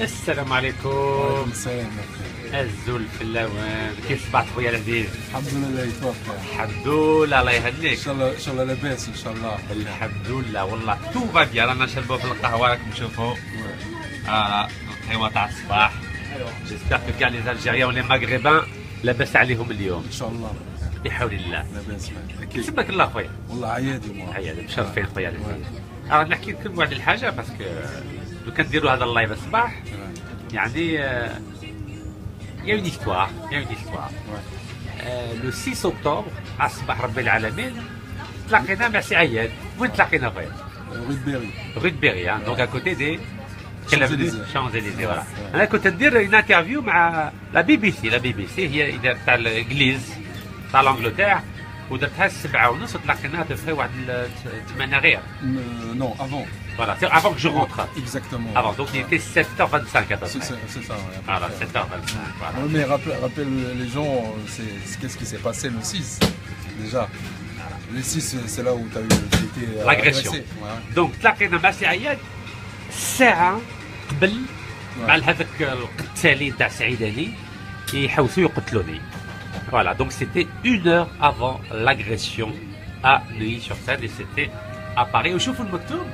السلام عليكم. وعليكم السلام. الزول في اللوان، كيف صبحت خويا العزيز؟ الحمد لله يتوفى. الحمد لله، الله يهنيك. ان شاء الله لاباس ان شاء الله. الحمد لله والله تو فا بيان، رانا نشربوا في القهوه راكم تشوفوا. القهوه تاع الصباح. جيسبر كو كاع لي الجيريان ولي ماغريبان لاباس عليهم اليوم ان شاء الله بحول الله. لاباس كي تسمك الله خويا؟ والله عيادي عيادي مشرفين خويا العزيز. راه نحكي لكم واحد الحاجه باسكو لو كنديروا هذا اللايف الصباح يعني يا اون هيستوار لو 6 اكتوبر على الصباح ربي العالمين تلاقينا مع سي عياد. وين تلاقينا خويا؟ رود بيري دونك اكوتي دي شانزليزي. فوالا Ouais. انا كنت ندير اون انترفيو مع لا بي بي سي هي دارت تاع الانجليز تاع لانجلتير ودرتها 7:30 وتلاقينا في واحد 8 غير. Non, avant. Voilà, c'est avant que je rentre. Exactement. Avant, donc il était 7h25 à peu près. C'est ça. Ouais, Voilà, 7h25. Voilà. Ouais, mais rappelle les gens, qu'est-ce qui s'est passé le 6 déjà. Le 6, c'est là où tu as été L'agression. agressé. Ouais. Donc تلاقينا مع سي عياد ساعة قبل مع هذاك القتالين تاع سعيداني يحوسوا يقتلوني. Voilà, donc c'était 1 heure avant l'agression à Neuilly-sur-Seine et c'était à Paris. وشوفوا المكتوب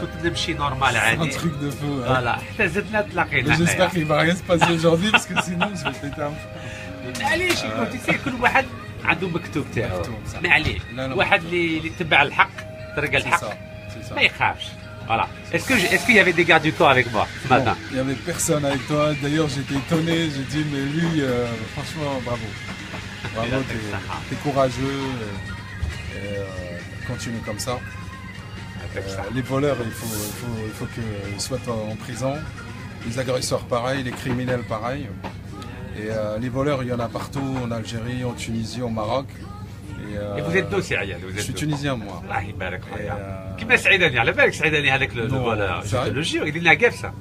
كنت نمشي نورمال C'est un عادي. truc de feu. Hein. فوالا حتى زدنا تلاقينا. Et j'espère qu'il va rien se passer aujourd'hui parce que sinon je vais péter un feu. معليش يكون تيسير كل واحد عنده مكتوب تاعو. مكتوب، صح. معليش لا. واحد اللي يتبع الحق طريق C'est الحق ça. ما يخافش. Voilà. Est-ce qu'il y avait des gardes du corps avec moi ce Non, matin? il n'y avait personne avec toi. D'ailleurs, j'étais étonné. J'ai dit, mais lui, franchement, bravo. Bravo, t'es courageux. Continue comme ça. Les voleurs, il faut qu'ils soient en prison. Les agresseurs, pareil. Les criminels, pareil. Et les voleurs, il y en a partout, en Algérie, en Tunisie, au Maroc. Et vous êtes d'où سي عيال؟ Je suis tunisien, moi. الله يبارك خويا. كيما سعيداني على بالك سعيداني هذاك لو فولور. ça Je le jure, il est né à Gefsa.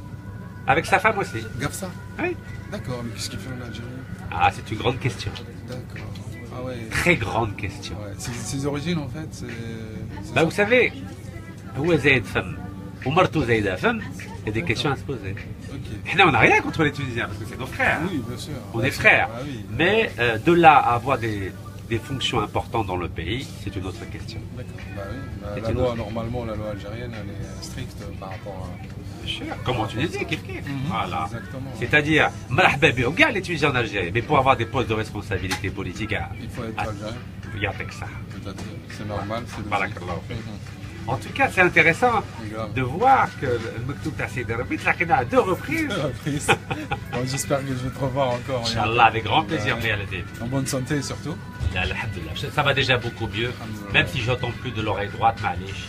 Avec sa femme aussi. Gafsa. Oui. D'accord, mais qu'est-ce qu'il fait en Algérie? Ah, c'est une grande question. D'accord. Ah ouais. Très grande question. Ouais. Ses origines, en fait, c'est Bah ça. vous savez, هو زايد فم ومرته زايده فم. Il y a des questions à se poser. Ok. احنا on n'a rien contre les Tunisiens parce que c'est nos frères. Oui, bien sûr. On Ouais, est frères. Ah oui. Mais de là à avoir des fonctions importantes dans le pays, c'est une autre question. D'accord. Bah oui. Bah, C'est la une loi, autre. normalement, la loi algérienne, elle est stricte par rapport à. Comme en Tunisie, kif kif. Voilà. Exactement. C'est-à-dire, مرحبا بهم كاع les Tunisiens en Algérie, mais pour avoir des postes de responsabilité politique, Il faut être algérien. يعطيك الصحة. Peut-être. C'est normal. C'est بارك logique. الله فيك. Mhm. En tout cas, c'est intéressant Grave. de voir que le Mektoub تاع سيدي ربي تلاقينا à 2 reprises. Reprise. Bon, j'espère que je vais te revoir encore. Inch'Allah, avec grand plaisir, Ouais. Mia Latif. En bonne santé surtout. Là, alhamdoulilah. Ça va déjà beaucoup mieux. Alhamdoulilah. Même si j'entends plus de l'oreille droite, معليش.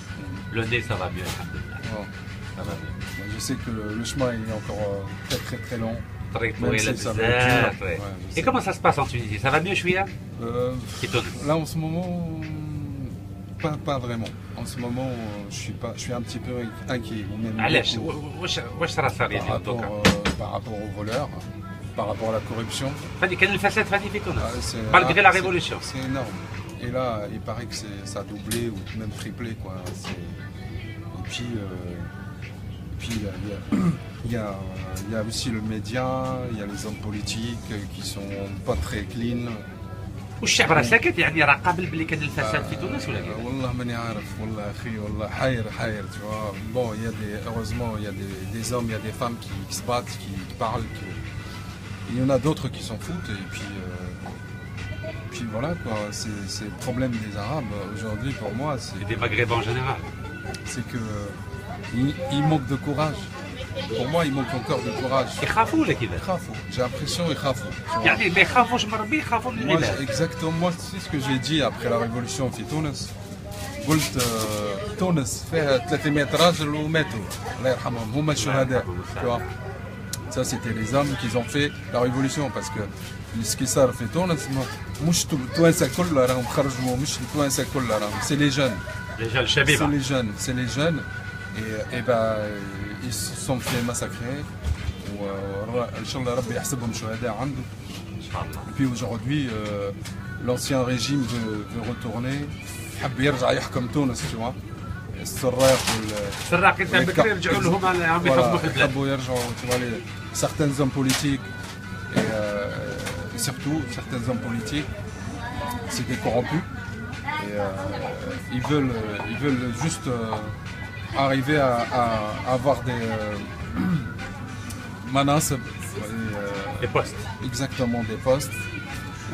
Le nez, ça va mieux, alhamdoulilah. Bon. Ça va mieux. Bon, je sais que le chemin il est encore très très très long. طريق Même طويلة si ça va être بزاف. dur. ouais. Ouais, je Et sais. comment ça se passe en Tunisie? Ça va mieux شوية؟ Euh, Qui tourne. Là en ce moment, pas vraiment. En ce moment, je suis un petit peu inquiet. Ou même علاش؟ beaucoup, واش صرا صار يعني par دوكا؟ rapport aux voleurs, par rapport à la corruption. فادي كان الفساد فادي في Ah, تونس. c'est- Malgré la c'est- révolution. C'est énorme. Et là, il paraît que ça a doublé ou même triplé. Quoi. Et puis, il y a aussi le média, il y a les hommes politiques qui sont pas très clean. والشعب راه ساكت يعني راه قابل باللي كان الفساد في تونس ولا كيف؟ والله ماني عارف والله اخي والله حاير tu vois. Bon, heureusement il y a des hommes, il y a des femmes qui se battent, qui parlent, il y en a d'autres qui s'en foutent et puis voilà quoi, c'est le problème des Arabes aujourd'hui pour moi, Et des Maghrébins en général. c'est que ils manquent de courage. Pour moi, il manque encore de courage. يخافوا ولا كيفاش؟ J'ai l'impression qu'ils خافوا. يعني ما يخافوش من ربي يخافوا من Moi, العباد. exactement, moi, c'est ce que j'ai dit après la révolution في تونس. قلت تونس فيها 300 راجل وماتوا الله يرحمهم هما الشهداء. Tu vois. Ça c'était les hommes qui ont fait la révolution parce que ce qui صار في تونس مش التوانسه كلها راهم خرجوا مش التوانسه كلها راهم c'est les jeunes. Déjà le Chabiba. C'est les jeunes et ben ils se sont fait massacrer. وإن شاء الله ربي يحسبهم شهداء عنده. Et puis aujourd'hui, l'ancien régime veut retourner. حب يرجع يحكم تونس, tu vois. السراق السراقين تاع بكري يرجعوا لهم راهم يحكموا في البلاد. يحبوا يرجعوا certains hommes politiques et surtout certains hommes politiques c'est des corrompus et ils veulent juste arriver à avoir des مناصب des postes. exactement des postes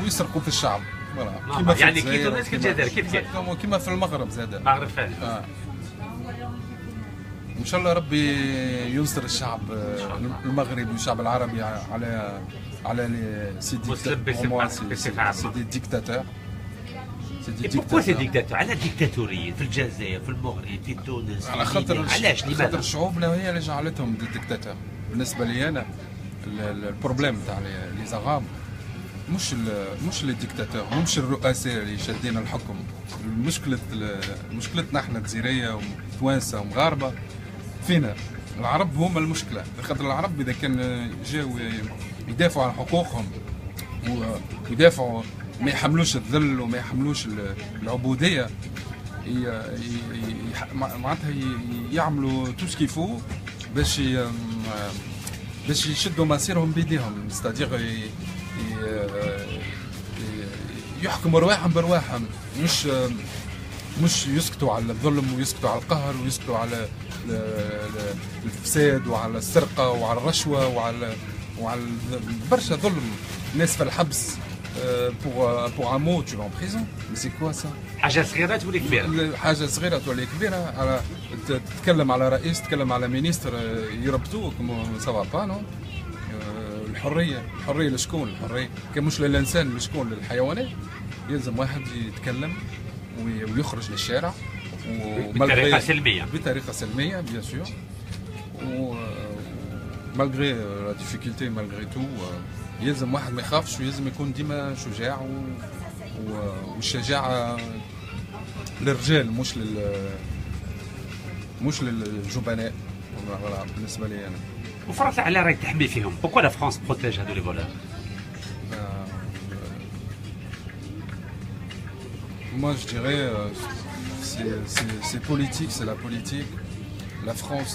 ويسرقوا في الشعب. كيما يعني كي تونس كالجزائر كيف كيما في المغرب زاد. المغرب فعلا. ان شاء الله ربي ينصر الشعب المغربي والشعب العربي على سي ديكتاتور. بوركوا سي ديكتاتور؟ على ديكتاتوريين في الجزائر في المغرب في تونس على خاطر علاش لماذا؟ خاطر شعوبنا هي اللي جعلتهم ديكتاتور. بالنسبه لي انا البروبليم تاع لي زغام مش لي ديكتاتور، مش الرؤساء اللي شادين الحكم. مشكلتنا احنا الجزائريه وتوانسه ومغاربه فينا. العرب هما المشكله، خاطر العرب اذا كان جاوا يدافعوا عن حقوقهم ويدافعوا ما يحملوش الذل وما يحملوش العبوديه، معناتها يعملوا تو سكيفو باش يشدوا مصيرهم بيديهم، ستادير يحكموا رواحهم برواحهم، مش يسكتوا على الظلم ويسكتوا على القهر ويسكتوا على الفساد وعلى السرقه وعلى الرشوه وعلى برشا ظلم. الناس في الحبس pour un mot tu vas en prison. mais c'est quoi ça؟ حاجه صغيره تولي كبيره. حاجه صغيره تولي كبيره. على تتكلم على رئيس، تتكلم على مينيستر يربطوك سافا با نو. الحريه لشكون؟ الحريه كان مش للانسان لشكون؟ للحيوانات. يلزم واحد يتكلم ويخرج للشارع بطريقه سلميه بيان سور. malgré la difficulté malgré tout يلزم واحد ما يخافش ويلزم يكون ديما شجاع والشجاعه للرجال مش للجبناء. بالنسبه لي انا. وفرنسا على راهي تحمي فيهم. بوكو لا فرانس بروتيج هادو لي فولور؟ Moi je dirais c'est politique, c'est la politique. La France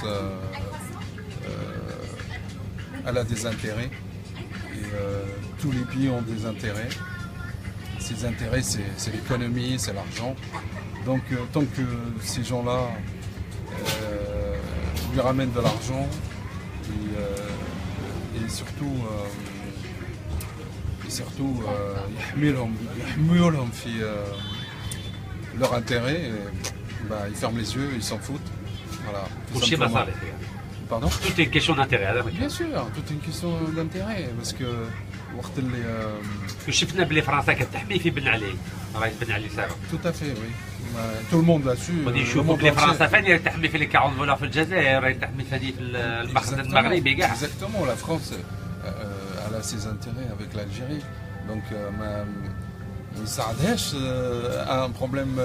elle a des intérêts et tous les pays ont des intérêts. Ces intérêts c'est l'économie, c'est l'argent. Donc tant que ces gens-là lui ramènent de l'argent et surtout يحميوا لهم في leur intérêt, ils ferment les yeux, ils s'en foutent. Voilà. Pardon? Tout est une question d'intérêt. Bien sûr, tout est une question d'intérêt parce que وقت اللي شفنا بلي فرنسا كتحمي في بن علي، راهي بن علي سابق. Tout à fait, oui. Tout le monde là-dessus. غادي نشوفوا بلي فرنسا ثاني تحمي في لي 40 فولور في الجزائر، راهي تحمي ثاني في المخزن المغربي كاع. Exactement, la France elle a ses intérêts avec l'Algérie. Donc ما يساعدهاش un problème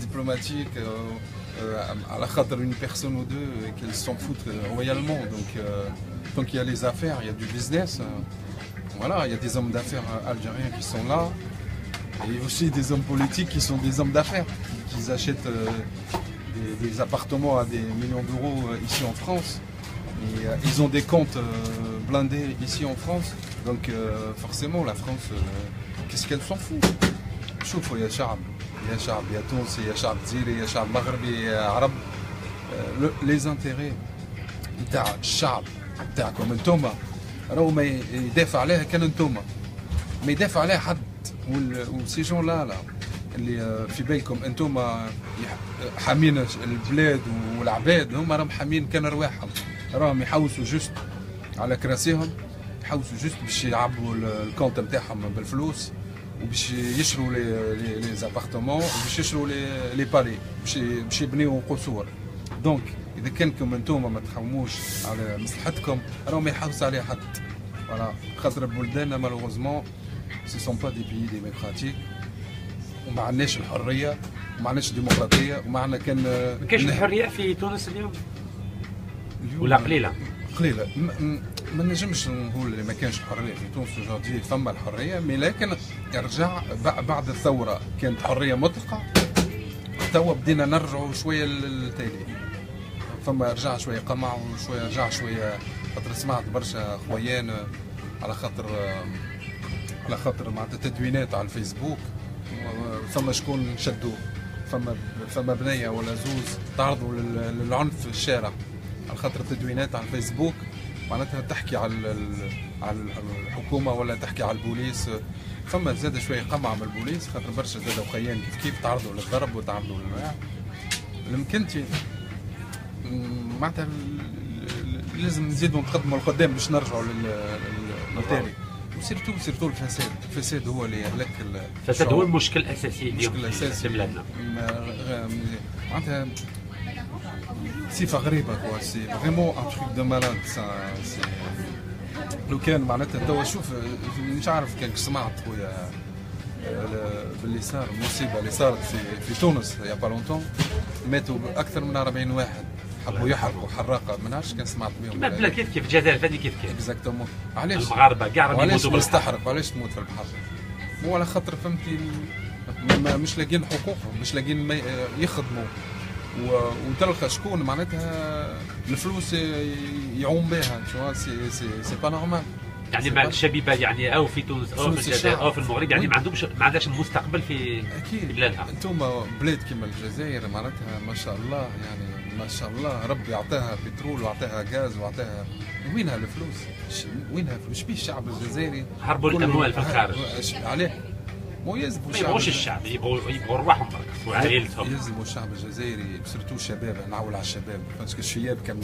diplomatique على خاطر une personne ou deux qu'elles s'en foutent royalement. Donc tant qu'il y a les affaires, il y a du business. Voilà, il y a des hommes d'affaires algériens qui sont là et aussi des hommes politiques qui sont des hommes d'affaires qui achètent des appartements à des millions d'euros ici en France. Et, ils ont des comptes blindés ici en France. Donc forcément la France qu'est-ce qu'elle s'en fout. شوفوا يا شعب يا تونسي يا شعب جزائري يا شعب مغربي يا عرب. لي زانتيري نتاع الشعب نتاعكم انتوما راهو ما يدافع عليها كان انتوما، ما يدافع عليها حد. وسي جون لا اللي في بالكم انتوما حامين البلاد والعباد، هما راهم حامين كان رواحهم، راهم يحوسوا جست على كراسيهم، يحوسوا جست باش يعبوا الكونت نتاعهم بالفلوس وباش يشروا لي زابارتمون وباش يشروا لي بالي باش يبنيو قصور. دونك اذا كانكم انتم ما تحوموش على مصلحتكم راهم ما يحوس عليها حد. فوالا خاطر بلداننا مالوغوزمون سي سون با دي بيي ديموكراتيك وما عندناش الحريه وما عندناش الديمقراطيه وما عندنا كان ما كاينش الحريه في تونس اليوم ولا قليله؟ قليله. ما نجمش نقول ما كانش الحريه في تونس aujourd'hui فما الحريه، مي لكن يرجع بعد الثوره كانت حريه مطلقه توا بدينا نرجعوا شويه للتالي، فما رجع شويه قمع وشويه رجع شويه، خاطر سمعت برشا خويان على خاطر معناتها تدوينات على الفيسبوك، فما شكون شدوه، فما بنيه ولا زوز تعرضوا للعنف في الشارع على خاطر تدوينات على الفيسبوك، معناتها تحكي على الحكومه ولا تحكي على البوليس. فما زاد شويه قمع من البوليس خاطر برشا زادوا خيان كيف تعرضوا للضرب وتعرضوا المكنتي. معناتها لازم نزيدوا نتقدموا لقدام باش نرجعوا للتالي. وسيرتو الفساد هو اللي يهلك. الفساد هو المشكل الاساسي اليوم المشكل الاساسي في بلادنا. معناتها صفه غريبه كوا، سي فريمون ان تروك دو مالاد. لو كان معناتها توا شوف، مش عارف كان سمعت خويا باللي صار المصيبه اللي صارت في تونس يا با لونتون، ماتوا اكثر من 40 واحد حبوا يحرقوا حراقه، ما نعرفش كان سمعت بهم. كيما بلا كيف الجزائر فادي كيف اكزاكتومون. علاش المغاربه كاع راهم علاش يموتوا بالبحر؟ تستحرق وعلاش تموت في البحر؟ مو على خاطر فهمتي مش لاقيين حقوقهم، مش لاقيين يخدموا، وتلقى شكون معناتها الفلوس يعوم بها. شو سي با نورمال. يعني مع الشبيبه يعني او في تونس او في الجزائر او في المغرب، يعني ما عندهاش مستقبل في بلادها. انتم بلاد كيما الجزائر معناتها ما شاء الله، يعني ما شاء الله ربي عطاها بترول وعطاها غاز وعطاها، وينها الفلوس؟ وينها الفلوس؟ شبيه الشعب الجزائري؟ حربوا الاموال في الخارج. عليه؟ مو يلزموا ما يبغوش الشعب، يبغوا رواحهم برك وعائلتهم. يلزموا الشعب الجزائري سيرتو الشباب، نعول على الشباب، باسكو الشياب كان